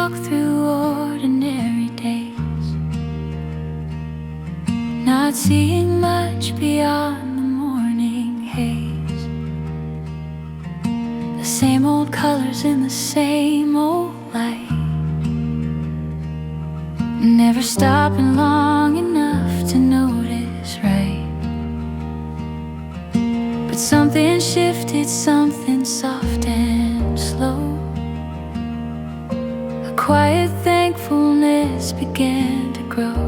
walk through ordinary days, not seeing much beyond the morning haze. The same old colors in the same old light, never stopping long enough to notice right. But something shifted, something soft and slow. A quiet thankfulness began to grow,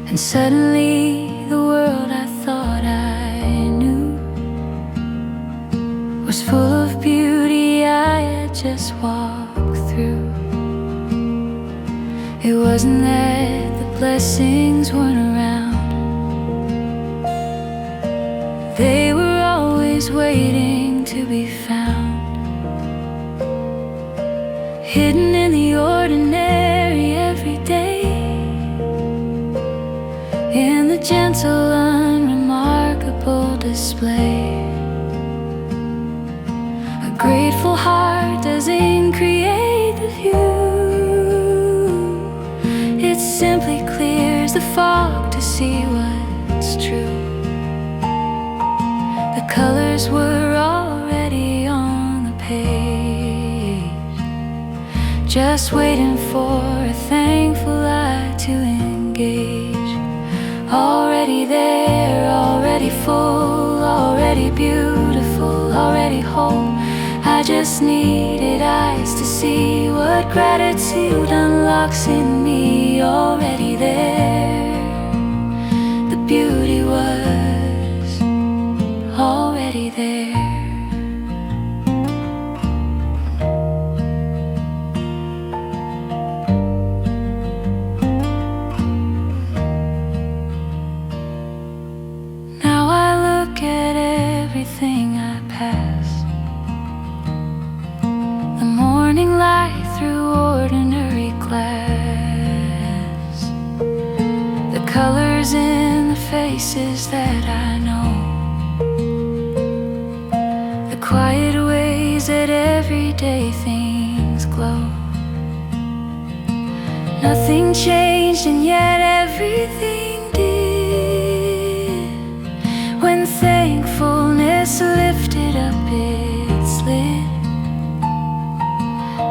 and suddenly the world I thought I knew was full of beauty I had just walked through. It wasn't that the blessings weren't around, they were always waiting to be found, hidden in the ordinary everyday, in the gentle, unremarkable display. A grateful heart doesn't create the view, it simply clears the fog to see what's true. The colors were already on the page, just waiting for a thankful eye to engage. Already there, already full, already beautiful, already whole. I just needed eyes to see what gratitude unlocks in me. Already there, the beauty was already there. Now I look at everything I pass, the morning light through ordinary glass, the colors in the faces that I know, the quiet ways that everyday things glow. Nothing changed and yet everything did, when thankfulness lifted up its lid.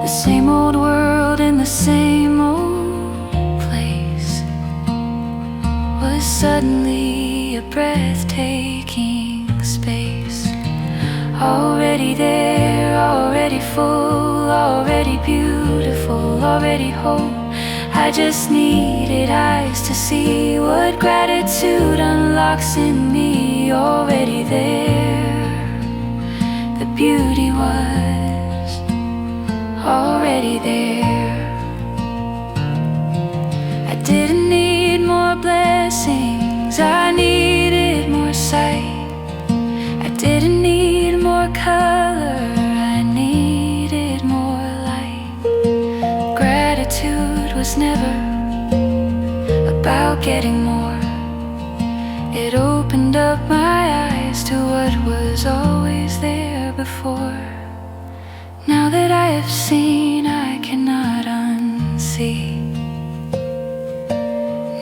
The same old world in the same old place was suddenly a breathtaking space. Already there, already full, already beautiful, already whole. I just needed eyes to see what gratitude unlocks in me. Already there, the beauty was already there. I didn't need more blessings, I needed more sight. I didn't need more color, I needed more light. Gratitude was never about getting more, it opened up my eyes to what was always there before. Now that I have seen, I cannot unsee.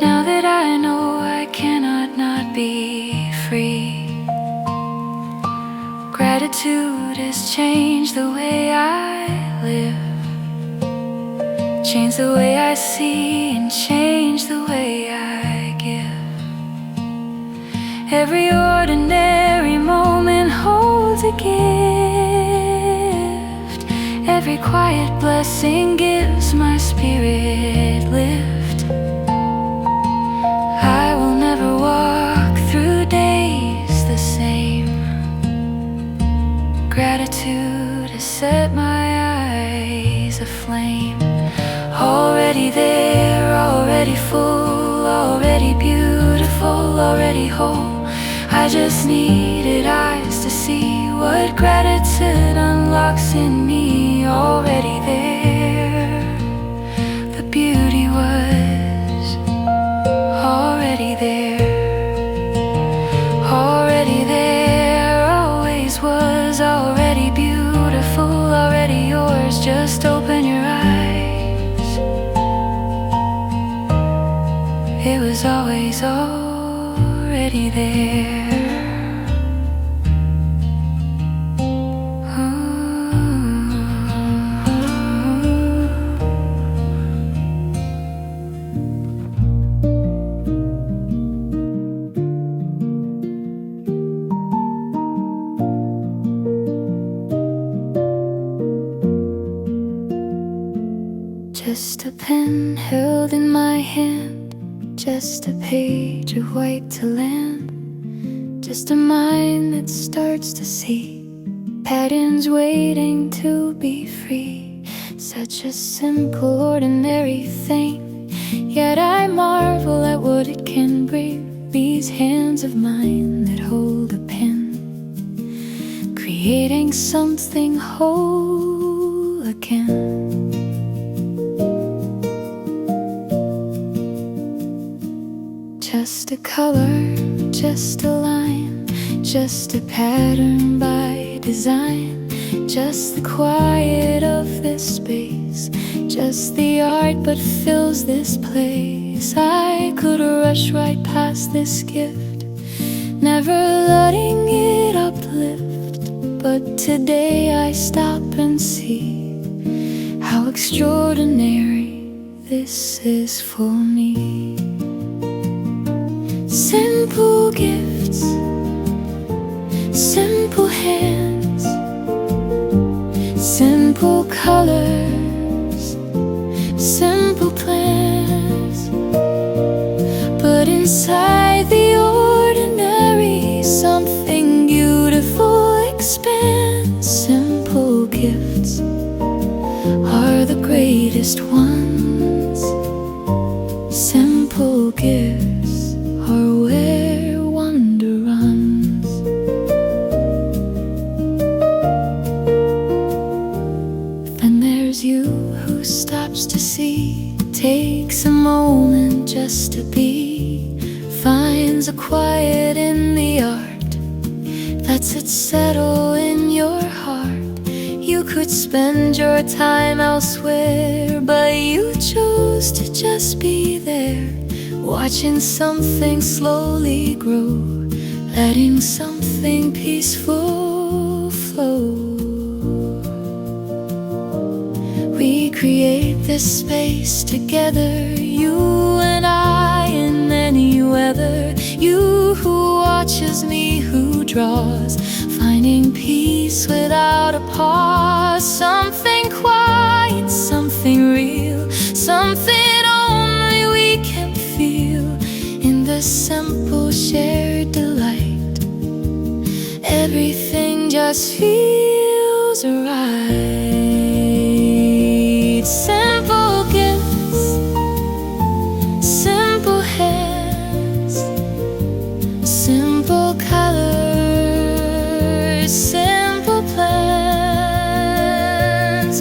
Now that I know, I cannot not be free. Gratitude has changed the way I live, changed the way I see, and changed the way I give. Every ordinary moment holds a gift, every quiet blessing gives my spirit lift. I will never walk through days the same. Gratitude has set my eyes aflame. Already there, already full, already beautiful, already whole. I just needed eyes to see what gratitude unlocks in me. Already there, the beauty was already there. Already there, always was, already beautiful, already yours, just always already there. Just a pen held in my hand, just a page of white to land, just a mind that starts to see patterns waiting to be free. Such a simple, ordinary thing, yet I marvel at what it can bring. These hands of mine that hold a pen, creating something whole again. Just a color, just a line, just a pattern by design, just the quiet of this space, just the art but fills this place. I could rush right past this gift, never letting it uplift, but today I stop and see how extraordinary this is for me. Simple gifts, simple hands, simple colors, simple plans. But inside the ordinary, something beautiful expands. Simple gifts are the greatest ones. Simple gifts are where wonder runs. Then there's you who stops to see, takes a moment just to be, finds a quiet in the art, lets it settle in your heart. You could spend your time elsewhere, but you chose to just be there, watching something slowly grow, letting something peaceful flow. We create this space together, you and I in any weather. You who watches me, who draws, finding peace without a pause. Something quiet, something real, something only we can feel in the simple shared delight. Everything just feels right. Simple gifts, simple hands, simple colors, simple plans.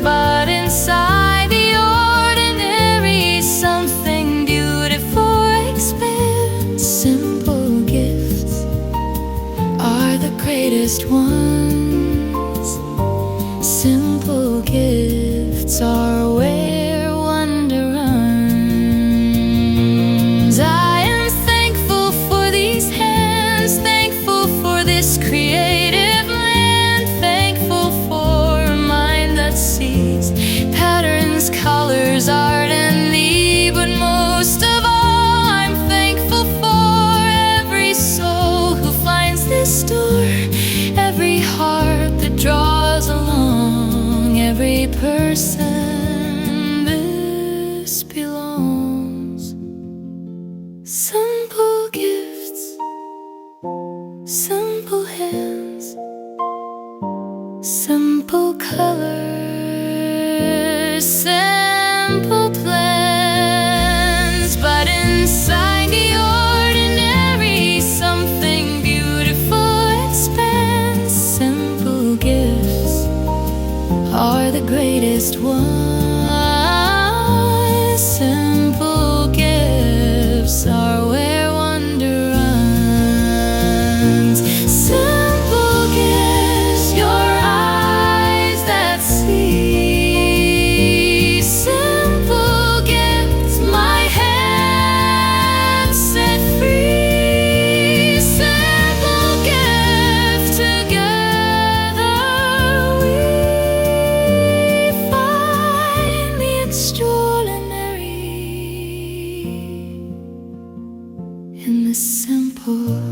But inside the ordinary, something beautiful expands. Simple gifts are the greatest ones. Ooh.